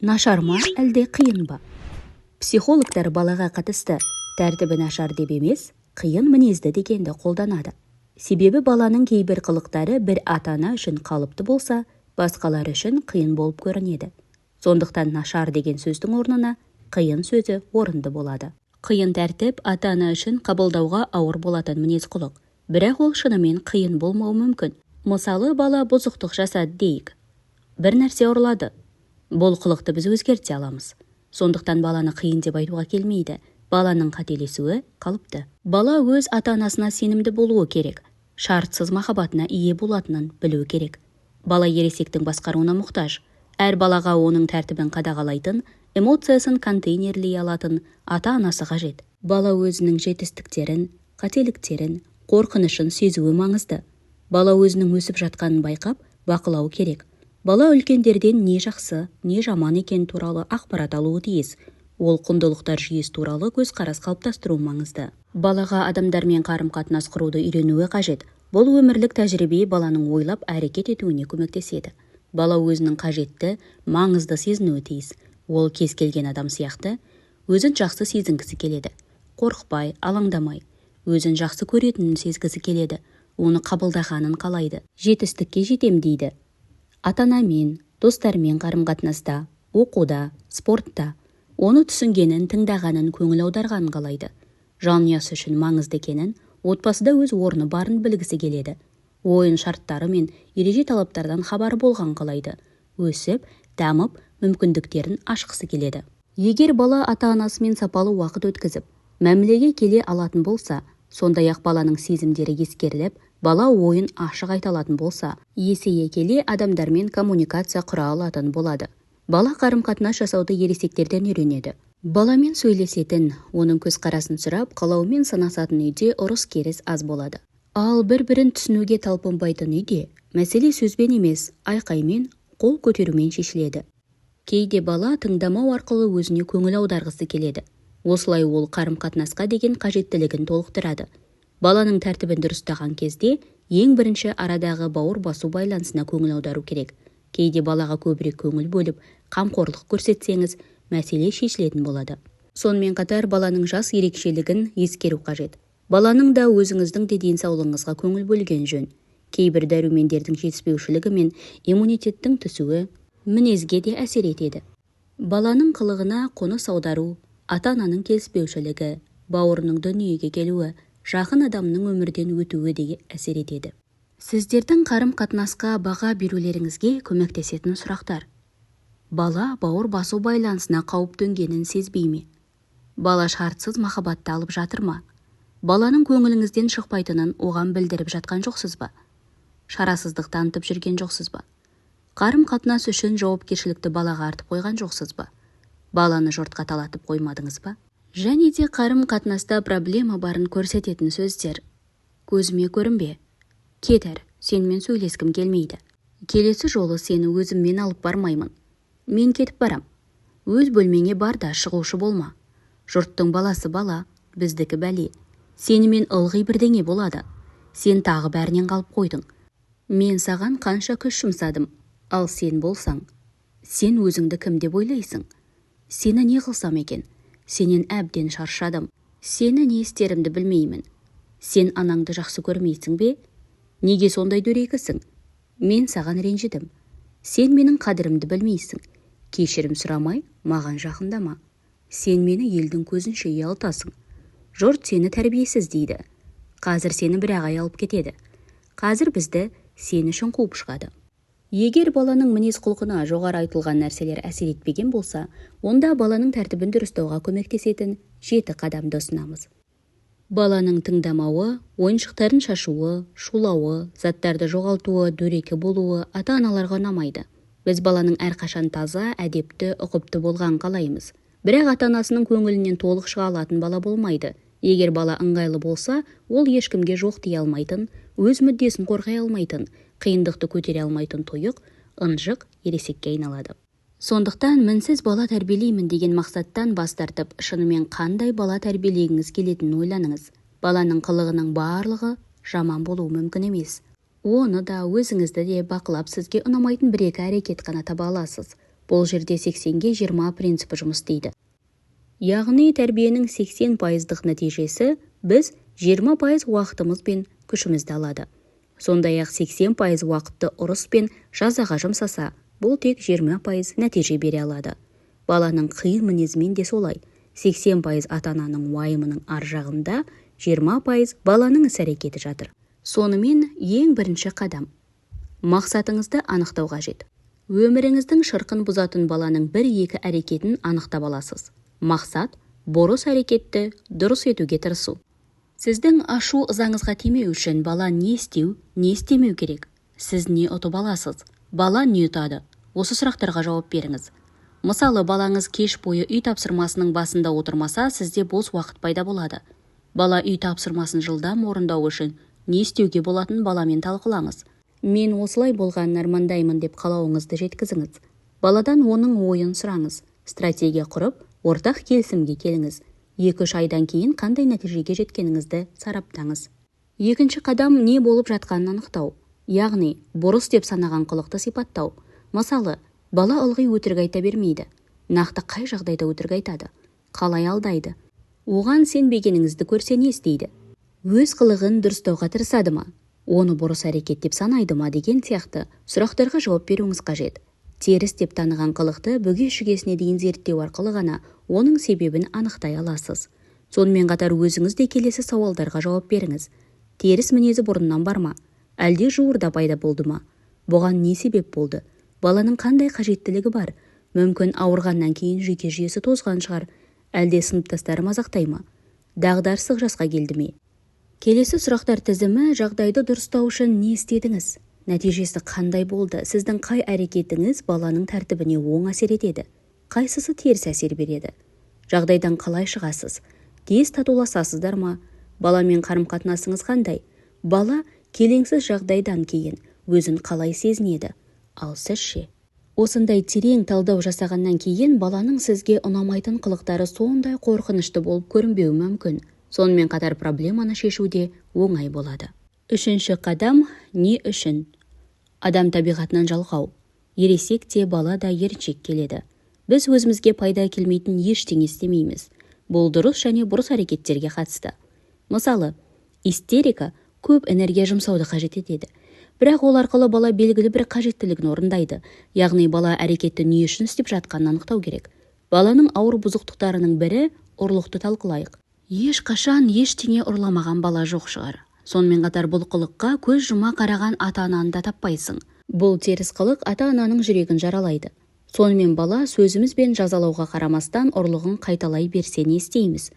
Нашар ма, әлде қиын ба? Психологтар балаға қатысты тәртібі нашар деп емес, қиын мінезді дегенді қолданады. Себебі баланың кейбір қылықтары бір ата-ана үшін қалыпты болса, басқалар үшін қиын болып көрінеді. Сондықтан нашар деген сөздің орнына қиын сөзі орынды болады. Қиын тәртіп ата-ана үшін қабылдауға ауыр болатын мінез құлық. Бірақ ол шынымен қиын болмауы мүмкін. Мысалы, бала бұзықтық жасады дейік. Бір нәрсе ұрлады. Бұл қылықты біз өзгерте аламыз. Сондықтан баланы қиын деп айтуға келмейді. Баланың қателесуі қалыпты. Бала өз ата-анасына сенімді болуы керек. Шартсыз махаббатына ие болатынын білуі керек. Бала ересектің басқаруына мұқтаж. Әр балаға оның тәртібін қадағалайтын, эмоциясын контейнерлей алатын ата-анасы қажет. Бала өзінің жетістіктерін, қателіктерін, қорқынышын сезуі маңызды. Бала өзінің өсіп жатқанын байқап, бақылау керек. Бала үлкендерден не жақсы, не жаман екен туралы ақпарат алуы тиіс. Ол құндылықтар жүйесі туралы көзқарас қалыптастыру маңызды. Балаға адамдармен қарым-қатынас құруды үйренуі қажет. Бұл өмірлік тәжірибе баланың ойлап әрекет етуіне көмектеседі. Бала өзінің қажетті, маңызды сезінуі тиіс. Ол кез келген адам сияқты өзін жақсы сезінгісі келеді. Қорықпай, алаңдамай, өзін жақсы көретінін сезгісі келеді. Оны қабылдағанын қалайды. Жетістікке жетем дейді. Ата-анамен, достармен қарым-қатынаста, оқуда, спортта оны түсінгенін, тыңдағанын, көңіл аударғанын қалайды. Жанұясы үшін маңызды екенін, отбасыда өз орны барын білгісі келеді. Ойын шарттары мен ереже талаптардан хабар болған қалайды. Өсіп, дамып, мүмкіндіктерін ашқысы келеді. Егер бала ата-анасымен сапалы уақыт өткізіп, мәмілеге келе алатын болса, сондай-ақ баланың сезімдері ескеріліп, бала ойын ашық айта алатын болса, есейе келе адамдармен коммуникация құра алатын болады. Бала қарым-қатынас жасауды ересектерден үйренеді. Баламен сөйлесетін, оның көзқарасын сұрап, қалауымен санасатын үйде ұрыс-керіс аз болады. Ал бір-бірін түсінуге талпынбайтын үйде мәселе сөзбен емес, айқаймен, қол көтерумен шешіледі. Кейде бала тыңдамау арқылы өзіне көңіл аударғысы келеді. Осылай ол қарым-қатынасқа деген қажеттілігін толықтырады. Баланың тәртібін дұрыстаған кезде ең бірінші арадағы бауыр басу байланысына көңіл аудару керек. Кейде балаға көбірек көңіл бөліп, қамқорлық көрсетсеңіз, мәселе шешілетін болады. Сонымен қатар баланың жас ерекшелігін ескеру қажет. Баланың да өзіңіздің де денсаулығыңызға көңіл бөлген жөн. Кейбір дәрумендердің жетіспеушілігі мен иммунитеттің түсуі мінезге де әсер етеді. Баланың қылығына қоныс аудару, ата-ананың келіспеушілігі, бауырының дүниеге келуі, жақын адамның өмірден өтуі де әсер етеді. Сіздердің қарым-қатынасқа баға берулеріңізге көмектесетін сұрақтар. Бала бауыр басу байланысына қауіп төнгенін сезбей ме? Бала шартсыз махаббатты алып жатыр ма? Баланың көңіліңізден шықпайтынын оған білдіріп жатқан жоқсыз ба? Шарасыздық танытып жүрген жоқсыз ба? Қарым-қатынас үшін жауапкершілікті балаға артып қойған жоқсыз ба? Баланы жұртқа талатып қоймадыңыз ба? Және де қарым-қатынаста проблема барын көрсететін сөздер. Көзіме көрінбе. Кетер, сенімен сөйлескім келмейді. Келесі жолы сені өзіммен алып бармаймын. Мен кетіп барам. Өз бөлмеңе бар да шығушы болма. Жұрттың баласы бала, біздікі бәле. Сенімен ылғи бірдеңе болады. Сен тағы бәрінен қалып қойдың. Мен саған қанша күш жұмсадым, ал сен болсаң, сен өзіңді кім деп ойлайсың? Сені не қылсам екен? Сенен әбден шаршадым. Сені не істерімді білмеймін. Сен анаңды жақсы көрмейсің бе? Неге сондай дөрекісің? Мен саған ренжідім. Сен менің қадірімді білмейсің. Кешірім сұрамай, маған жақындама. Сен мені елдің көзінше ұялтасың. Жұрт сені тәрбиесіз дейді. Қазір сені бір ағай алып кетеді. Қазір бізді сен үшін қуып шығады. Егер баланың мінез құлқына жоғары айтылған нәрселер әсер етпеген болса, онда баланың тәртібін дұрыстауға көмектесетін 7 қадамды ұсынамыз. Баланың тыңдамауы, ойыншықтарын шашуы, шулауы, заттарды жоғалтуы, дөрекі болуы ата-аналарға ұнамайды. Біз баланың әрқашан таза, әдепті, ұқыпты болған қалаймыз. Бірақ ата-анасының көңілінен толық шыға алатын бала болмайды. Егер бала ыңғайлы болса, ол ешкімге жоқ дей алмайтын, өз мүддесін қорғай алмайтын, қиындықты көтере алмайтын тұйық, ынжық ересекке айналады. Сондықтан мінсіз бала тәрбиелеймін деген мақсаттан бас тартып, шынымен қандай бала тәрбиелегіңіз келетінін ойланыңыз. Баланың қылығының барлығы жаман болуы мүмкін емес. Оны да өзіңізді де бақылап сізге ұнамайтын бір-екі әрекет қана таба аласыз. Бұл жерде 80-ге 20 принципі жұмыс істейді. Яғни тәрбиенің 80% нәтижесі біз 20% уақытымыз бен күшімізді алады. Сондай-ақ 80% уақытты ұрыс пен жазаға жұмсаса, бұл тек 20% нәтиже бере алады. Баланың қиын мінезімен де солай. 80% ата-ананың уайымының ар жағында, 20% баланың іс-әрекеті жатыр. Сонымен ең бірінші қадам. Мақсатыңызды анықтау қажет. Өміріңіздің шырқын бұзатын баланың 1-2 әрекетін анықтап аласыз. Мақсат бұрыс әрекетті дұрыс етуге тырысу. Сіздің ашу ызаңызға тимеу үшін бала не істеу, не істемеу керек? Сіз не ұтып аласыз? Бала не ұтады? Осы сұрақтарға жауап беріңіз. Мысалы, балаңыз кеш бойы үй тапсырмасының басында отырмаса, сізде бос уақыт пайда болады. Бала үй тапсырмасын жылдам орындау үшін не істеуге болатын баламен талқылаңыз. Мен осылай болғанын армандаймын деп қалауыңызды жеткізіңіз. Баладан оның ойын сұраңыз. Стратегия құрып, ортақ келісімге келіңіз. 2-3 айдан кейін қандай нәтижеге жеткеніңізді сараптаңыз. Екінші қадам не болып жатқанын анықтау. Яғни, бұрыс деп санаған қылықты сипаттау. Мысалы, бала ылғи өтірік айта бермейді. Нақты қай жағдайда өтірік айтады? Қалай алдайды? Оған сенбегеніңізді көрсе не істейді? Өз қылығын дұрыстауға тырысады ма? Оны бұрыс әрекет деп санайды ма деген сияқты сұрақтарға жауап беруіңіз қажет. Теріс деп таныған қылықты бүге-шүгесіне дейін зерттеу арқылы ғана оның себебін анықтай аласыз. Сонымен қатар өзіңіз де келесі сауалдарға жауап беріңіз. Теріс мінезі бұрыннан бар ма? Әлде жуырда пайда болды ма? Бұған не себеп болды? Баланың қандай қажеттілігі бар? Мүмкін ауырғаннан кейін жүйке жүйесі тозған шығар. Әлде сыныптастары мазақтай ма? Дағдарыстық жасқа келді ме? Келесі сұрақтар тізімі: жағдайды дұрыстау үшін не істедіңіз? Нәтижесі қандай болды? Сіздің қай әрекетіңіз баланың тәртібіне оң әсер етеді? Қайсысы теріс әсер береді? Жағдайдан қалай шығасыз? Тез татуласасыздар ма? Баламен қарым-қатынасыңыз қандай? Бала келеңсіз жағдайдан кейін өзін қалай сезінеді? Ал сіз ше? Осындай терең талдау жасағаннан кейін баланың сізге ұнамайтын қылықтары сондай қорқынышты болып көрінбеуі мүмкін. Сонымен қатар проблеманы шешуде оңай болады. Үшінші қадам не үшін? Адам табиғатынан жалқау. Ересек те бала да еріншек келеді. Біз өзімізге пайда келмейтін ештеңе істемейміз. Бұл дұрыс және бұрыс әрекеттерге қатысты. Мысалы, истерика көп энергия жұмсауды қажет етеді. Бірақ ол арқылы бала белгілі бір қажеттілігін орындайды. Яғни бала әрекетті не үшін істеп жатқанын анықтау керек. Баланың ауыр бұзықтықтарының бірі ұрлықты талқылайық. Ешқашан ештеңе ұрламаған бала жоқ шығар. Сонымен қатар бұл қылыққа көз жұма қараған ата-ананы да таппайсың. Бұл теріс қылық ата-ананың жүрегін жаралайды. Сонымен бала сөзіміз бен жазалауға қарамастан ұрлығын қайталай берсе не істейміз?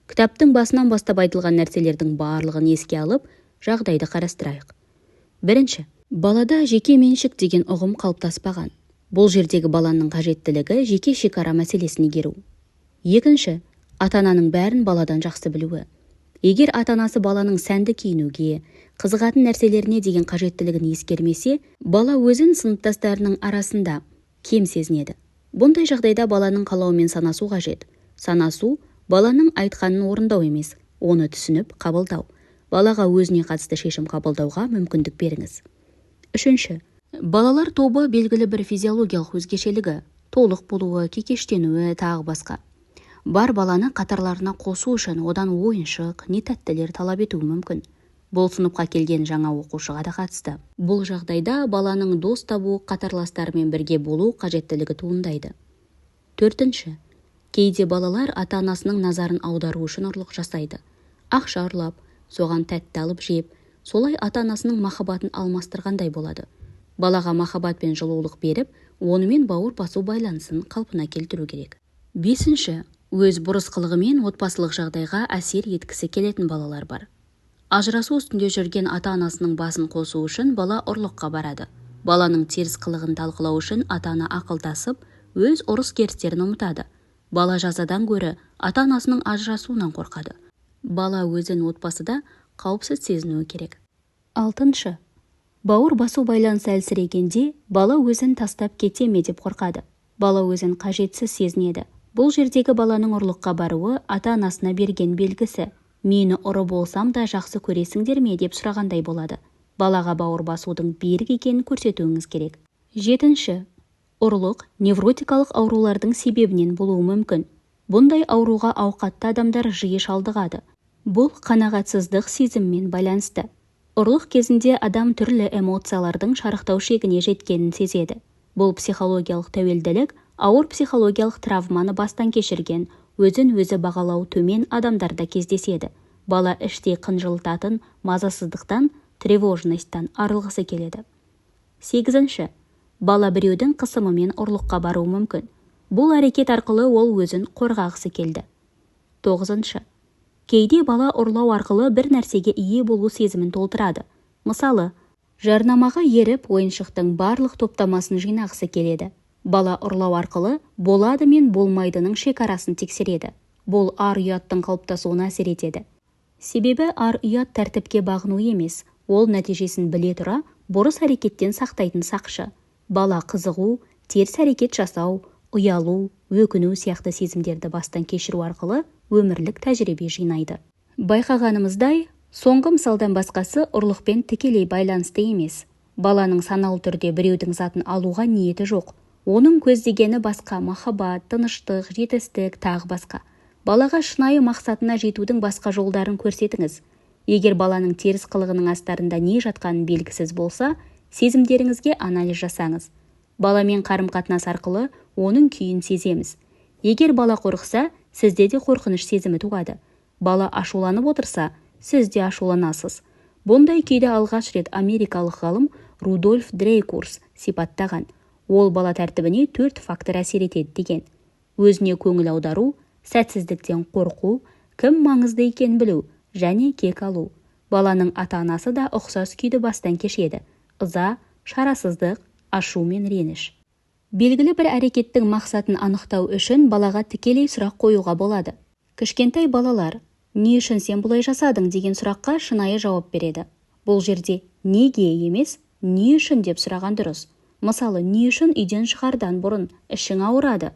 Кітаптың басынан бастап айтылған нәрселердің барлығын еске алып, жағдайды қарастырайық. Бірінші, балада жеке меншік деген ұғым қалыптаспаған. Бұл жердегі баланың қажеттілігі жеке шекара мәселесін игеру. Екінші, ата-ананың бәрін баладан жақсы білуі. Егер ата-анасы баланың сәнді киінуге, қызығатын нәрселеріне деген қажеттілігін ескермесе, бала өзін сыныптастарының арасында кем сезінеді. Бұндай жағдайда баланың қалауымен санасу қажет. Санасу баланың айтқанын орындау емес, оны түсініп қабылдау. Балаға өзіне қатысты шешім қабылдауға мүмкіндік беріңіз. Үшінші, балалар тобы белгілі бір физиологиялық өзгешелігі, толық болуы, кекештенуі, тағы басқа. Бар баланы қатарларына қосу үшін одан ойыншық, не тәттілер талап етуі мүмкін. Бұл сыныпқа келген жаңа оқушыға да қатысты. Бұл жағдайда баланың дос табу, қатарластарымен бірге болу қажеттілігі туындайды. Төртінші, кейде балалар ата-анасының назарын аудару үшін ұрлық жасайды. Ақша ұрлап, соған тәтті алып жеп, солай ата-анасының махаббатын алмастырғандай болады. Балаға махаббат пен жылулық беріп, онымен бауыр басу байланысын қалпына келтіру керек. Бесінші, өз бұрыс қылығымен отбасылық жағдайға әсер еткісі келетін балалар бар. Ажырасу үстінде жүрген ата-анасының басын қосу үшін бала ұрлыққа барады. Баланың теріс қылығын талқылау үшін ата-ана ақылдасып, өз ұрыс-керістерін ұмытады. Бала жазадан гөрі ата-анасының ажырасуынан қорқады. Бала өзін отбасыда қауіпсіз сезінуі керек. Алтыншы, бауыр басу байланысы әлсірегенде бала өзін тастап кете ме деп қорқады. Бала өзін қажетсіз сезінеді. Бұл жердегі баланың ұрлыққа баруы ата-анасына берген белгісі. Мені ұры болсам да жақсы көресіңдер ме деп сұрағандай болады. Балаға бауыр басудың берік екенін көрсетуіңіз керек. Жетінші, Ұрлық невротикалық аурулардың себебінен болуы мүмкін. Бұндай ауруға ауқатты адамдар жиі шалдығады. Бұл қанағатсыздық сезіммен байланысты. Ұрлық кезінде адам түрлі эмоциялардың шарықтау шегіне жеткенін сезеді. Бұл психологиялық тәуелділік ауыр психологиялық травманы бастан кешірген, өзін өзі бағалау төмен адамдарда кездеседі. Бала іштей қынжылтатын мазасыздықтан, тревожностьтан арылғысы келеді. 8. Бала біреудің қысымымен ұрлыққа баруы мүмкін. Бұл әрекет арқылы ол өзін қорғағысы келді. 9. Кейде бала ұрлау арқылы бір нәрсеге ие болу сезімін толтырады. Мысалы, жарнамаға еріп ойыншықтың барлық топтамасын жинағысы келеді. Бала ұрлау арқылы болады мен болмайдының шекарасын тексереді. Бұл ар-ұяттың қалыптасуына әсер етеді. Себебі ар-ұят тәртіпке бағыну емес, ол нәтижесін біле тұра бұрыс әрекеттен сақтайтын сақшы. Бала қызығу, теріс әрекет жасау, ұялу, өкіну сияқты сезімдерді бастан кешіру арқылы өмірлік тәжірибе жинайды. Байқағанымыздай, соңғы мысалдан басқасы ұрлықпен тікелей байланысты емес. Баланың саналы түрде біреудің затын алуға ниеті жоқ. Оның көздегені басқа: махаббат, тыныштық, жетістік, тағы басқа. Балаға шынайы мақсатына жетудің басқа жолдарын көрсетіңіз. Егер баланың теріс қылығының астарында не жатқанын белгісіз болса, сезімдеріңізге анализ жасаңыз. Баламен қарым-қатынас арқылы оның күйін сеземіз. Егер бала қорықса, сізде де қорқыныш сезімі туады. Бала ашуланып отырса, сіз де ашуланасыз. Бұндай күйді алғаш рет америкалық ғалым Рудольф Дрейкурс сипаттаған. Ол бала тәртібіне 4 фактор әсер етеді деген. Өзіне көңіл аудару, сәтсіздіктен қорқу, кім маңызды екенін білу және кек алу. Баланың ата-анасы да ұқсас күйді бастан кешеді: ыза, шарасыздық, ашу мен реніш. Белгілі бір әрекеттің мақсатын анықтау үшін балаға тікелей сұрақ қоюға болады. Кішкентай балалар «Не үшін сен бұлай жасадың?» деген сұраққа шынайы жауап береді. Бұл жерде неге емес, не үшін деп сұраған дұрыс. Мысалы, не үшін үйден шығардан бұрын ішің ауырады?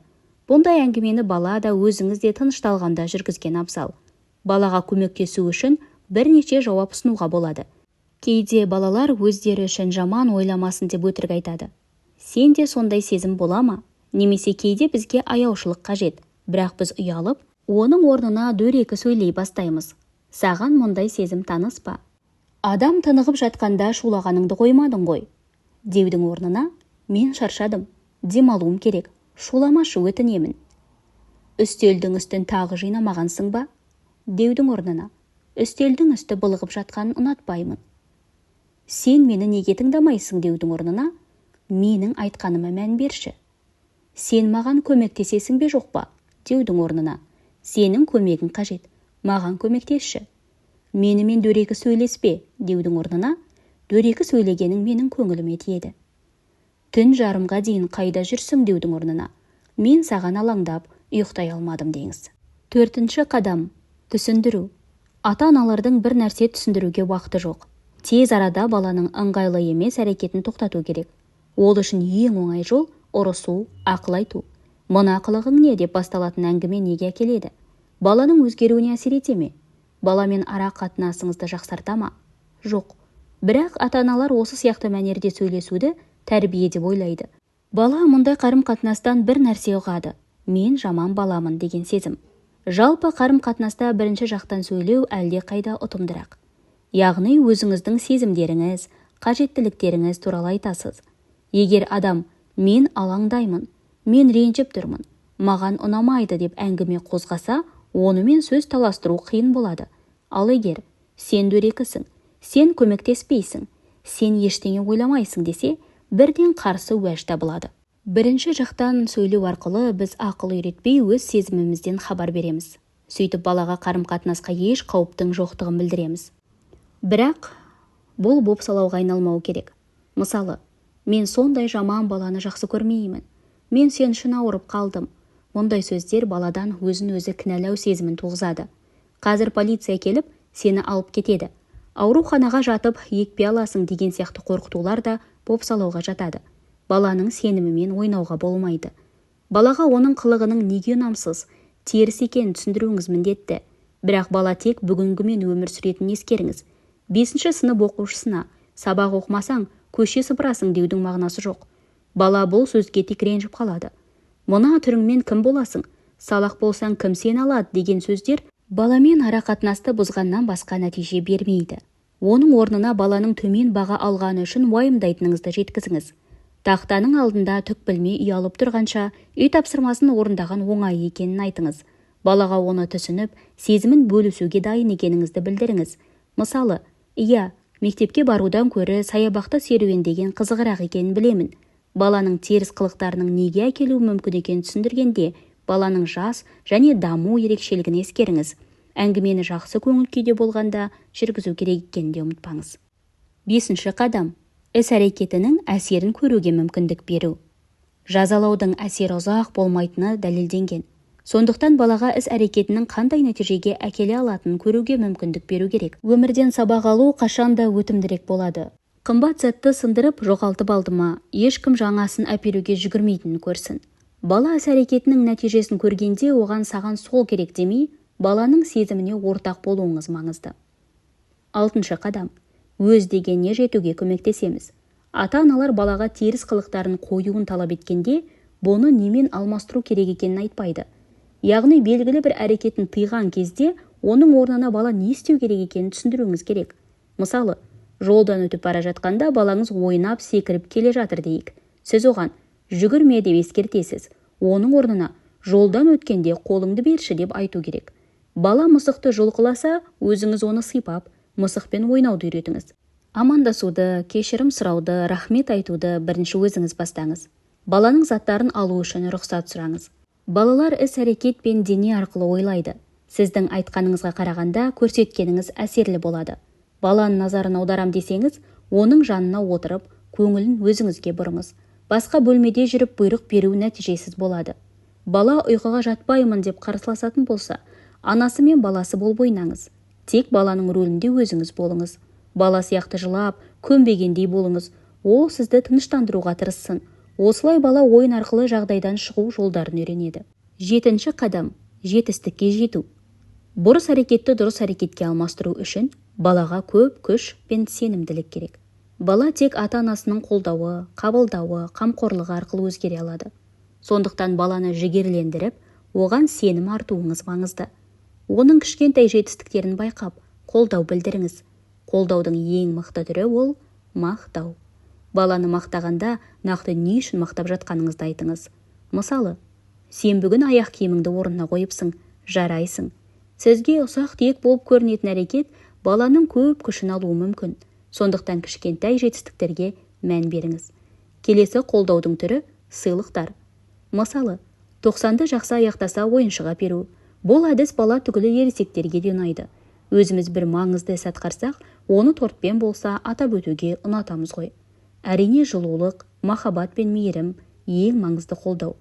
Бұндай әңгімені бала да өзіңіз де тынышталғанда жүргізген абзал. Балаға көмектесу үшін бірнеше жауап ұсынуға болады. Кейде балалар өздері үшін жаман ойламасын деп өтірік айтады. Сенде сондай сезім бола ма? Немесе кейде бізге аяушылық қажет, бірақ біз ұялып, оның орнына дөрекі сөйлей бастаймыз. Саған мұндай сезім таныс па? Адам тынығып жатқанда шулағаныңды қоймадың ғой деудің орнына, мен шаршадым, демалуым керек, шуламашы өтінемін. Үстелдің үстін тағы жинамағансың ба деудің орнына, үстелдің үсті былығып жатқанын ұнатпаймын. Сен мені неге тыңдамайсың деудің орнына, менің айтқаныма мән берші. Сен маған көмектесесің бе жоқ па деудің орнына, сенің көмегің қажет, маған көмектесші. Менімен дөрекі сөйлеспе деудің орнына, дөрекі сөйлегенің менің көңіліме тиеді. Түн жарымға дейін қайда жүрсің деудің орнына, мен саған алаңдап ұйықтай алмадым деңіз. 4. қадам: түсіндіру. Ата-аналардың бір нәрсе түсіндіруге уақыты жоқ. Тез арада баланың ыңғайлы емес әрекетін тоқтату керек. Ол үшін ең оңай жол ұрысу, ақыл айту. Мына қылығың не деп басталатын әңгіме неге әкеледі? Баланың өзгеруіне әсер ете ме? Баламен ара қатынасыңызды жақсарта ма? Жоқ. Бірақ ата-аналар осы сияқты мәнерде сөйлесуді тәрбие деп ойлайды. Бала мұндай қарым-қатынастан бір нәрсе ұғады: мен жаман баламын деген сезім. Жалпы қарым-қатынаста бірінші жақтан сөйлеу әлде қайда ұтымдырақ. Яғни өзіңіздің сезімдеріңіз, қажеттіліктеріңіз туралы айтасыз. Егер адам мен алаңдаймын, мен ренжіп тұрмын, маған ұнамайды деп әңгіме қозғаса, онымен сөз таластыру қиын болады. Ал егер сен дөрекісің, сен көмектеспейсің, сен ештеңе ойламайсың десе, бірден қарсы уәж табылады. Бірінші жақтан сөйлеу арқылы біз ақыл үйретпей өз сезімімізден хабар береміз. Сөйтіп балаға қарым-қатынасқа еш қауіптің жоқтығын білдіреміз. Бірақ бұл бопсалауға айналмау керек. Мысалы, мен сондай жаман баланы жақсы көрмеймін. Мен сен үшін ауырып қалдым. Мұндай сөздер баладан өзін-өзі кінәлау сезімін туғызады. Қазір полиция келіп, сені алып кетеді. Ауруханаға жатып, екпе аласың деген сияқты қорқытулар да бопсалауға жатады. Баланың сенімімен ойнауға болмайды. Балаға оның қылығының неге ұнамсыз, теріс екенін түсіндіруіңіз міндетті. Бірақ бала тек бүгінгімен өмір сүретінін ескеріңіз. 5-ші сынып оқушысына сабақ оқымасаң, көше сыпырасың деудің мағынасы жоқ. Бала бұл сөзге тек ренжіп қалады. Мына түріңмен кім боласың? Салақ болсаң кім сені алады деген сөздер баламен ара-қатынасты бұзғаннан басқа нәтиже бермейді. Оның орнына баланың төмен баға алғаны үшін уайымдайтыныңызды жеткізіңіз. Тақтаның алдында түк білмей ұялып тұрғанша үй тапсырмасын орындаған оңай екенін айтыңыз. Балаға оны түсініп, сезімін бөлісуге дайын екеніңізді білдіріңіз. Мысалы, иә, мектепке барудан көрі саябақта серуендеген қызығырақ екенін білемін. Баланың теріс қылықтарының неге әкелуі мүмкін екенін түсіндіргенде, баланың жас және даму ерекшелігін ескеріңіз. Әңгімені жақсы көңіл күйде болғанда жүргізу керек екенін де ұмытпаңыз. 5-ші қадам. Іс-әрекетінің әсерін көруге мүмкіндік беру. Жазалаудың әсері ұзақ болмайтыны дәлелденген. Сондықтан балаға іс-әрекетінің қандай нәтижеге әкеле алатынын көруге мүмкіндік беру керек. Өмірден сабақ алу қашанда өтімдірек болады. Қымбат затты сындырып, жоғалтып алды ма, ешкім жаңасын әперуге жүгірмейтінін көрсін. Бала іс-әрекетінің нәтижесін көргенде оған саған сол керек демей, баланың сезіміне ортақ болуыңыз маңызды. 6-шы қадам. Өз дегеніне жетуге көмектесеміз. Ата-аналар балаға теріс қылықтарын қоюын талап еткенде, бұны немен алмастыру керек екенін айтпайды. Яғни белгілі бір әрекетін тыйған кезде, оның орнына бала не істеу керек екенін түсіндіруіңіз керек. Мысалы, жолдан өтіп бара жатқанда балаңыз ойнап секіріп келе жатыр дейік. Сіз оған жүгірме деп ескертесіз. Оның орнына жолдан өткенде қолыңды берші деп айту керек. Бала мысықты жұлқыласа, өзіңіз оны сипап, мысықпен ойнауды үйретіңіз. Амандасуды, кешірім сұрауды, рахмет айтуды бірінші өзіңіз бастаңыз. Баланың заттарын алу үшін рұқсат сұраңыз. Балалар іс-әрекет пен дене арқылы ойлайды. Сіздің айтқаныңызға қарағанда көрсеткеніңіз әсерлі болады. Баланың назарын аударам десеңіз, оның жанына отырып, көңілін өзіңізге бұрыңыз. Басқа бөлмеде жүріп бұйрық беру нәтижесіз болады. Бала ұйқыға жатпаймын деп қарсыласатын болса, анасы мен баласы болып ойнаңыз. Тек баланың рөлінде өзіңіз болыңыз. Бала сияқты жылап, көнбегендей болыңыз. Ол сізді тыныштандыруға тырыссын. Осылай бала ойын арқылы жағдайдан шығу жолдарын үйренеді. 7-ші қадам. Жетістікке жету. Бұрыс әрекетті дұрыс әрекетке алмастыру үшін балаға көп күш пен сенімділік керек. Бала тек ата-анасының қолдауы, қабылдауы, қамқорлығы арқылы өзгере алады. Сондықтан баланы жігерлендіріп, оған сенім артуыңыз маңызды. Оның кішкентай жетістіктерін байқап, қолдау білдіріңіз. Қолдаудың ең мықты түрі ол мақтау. Баланы мақтағанда нақты не үшін мақтап жатқаныңызды айтыңыз. Мысалы, сен бүгін аяқ киіміңді орнына қойыпсың, жарайсың. Сізге ұсақ тиек болып көрінетін әрекет баланың көп күшін алуы мүмкін. Сондықтан кішкентай жетістіктерге мән беріңіз. Келесі қолдаудың түрі сыйлықтар. Мысалы, 90-ды жақсы аяқтаса ойыншыға беру. Бұл әдіс бала түгілі ересектерге де ұнайды. Өзіміз бір маңызды іс атқарсақ, оны тортпен болса атап өтуге ұнатамыз ғой. Әрине жылулық, махаббат пен мейірім ең маңызды қолдау.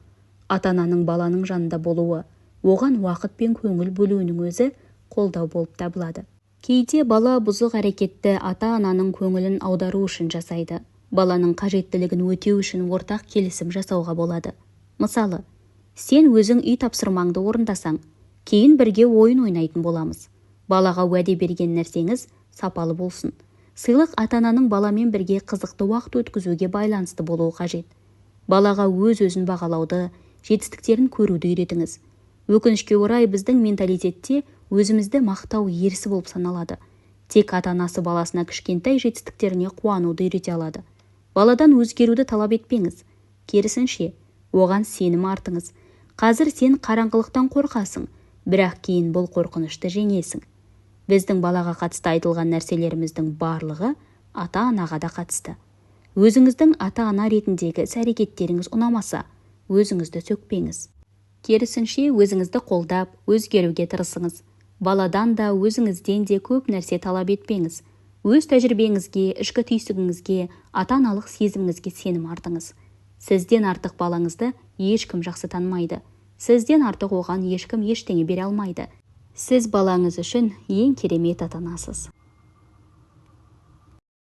Ата-ананың баланың жанында болуы, оған уақыт пен көңіл бөлуінің өзі қолдау болып табылады. Кейде бала бұзық әрекетті ата-ананың көңілін аудару үшін жасайды. Баланың қажеттілігін өтеу үшін ортақ келісім жасауға болады. Мысалы, сен өзің үй тапсырмаңды орындасаң, кейін бірге ойын ойнайтын боламыз. Балаға уәде берген нәрсеңіз сапалы болсын. Сыйлық ата-ананың баламен бірге қызықты уақыт өткізуге байланысты болуы қажет. Балаға өз-өзін бағалауды, жетістіктерін көруді үйретіңіз. Өкінішке орай біздің менталитетте өзімізді мақтау ерсі болып саналады. Тек ата-анасы баласына кішкентай жетістіктеріне қуануды үйрете алады. Баладан өзгеруді талап етпеңіз. Керісінше, оған сенім артыңыз. Қазір сен қараңғылықтан қорқасың, бірақ кейін бұл қорқынышты жеңесің. Біздің балаға қатысты айтылған нәрселеріміздің барлығы ата-анаға да қатысты. Өзіңіздің ата-ана ретіндегі іс-әрекеттеріңіз ұнамаса, өзіңізді сөкпеңіз. Керісінше, өзіңізді қолдап, өзгеруге тырысыңыз. Баладан да, өзіңізден де көп нәрсе талап етпеңіз. Өз тәжірибеңізге, ішкі түйсігіңізге, ата-аналық сезіміңізге сенім артыңыз. Сізден артық балаңызды ешкім жақсы танымайды. Сізден артық оған ешкім ештеңе бере алмайды. Сіз балаңыз үшін ең керемет ата-анасыз.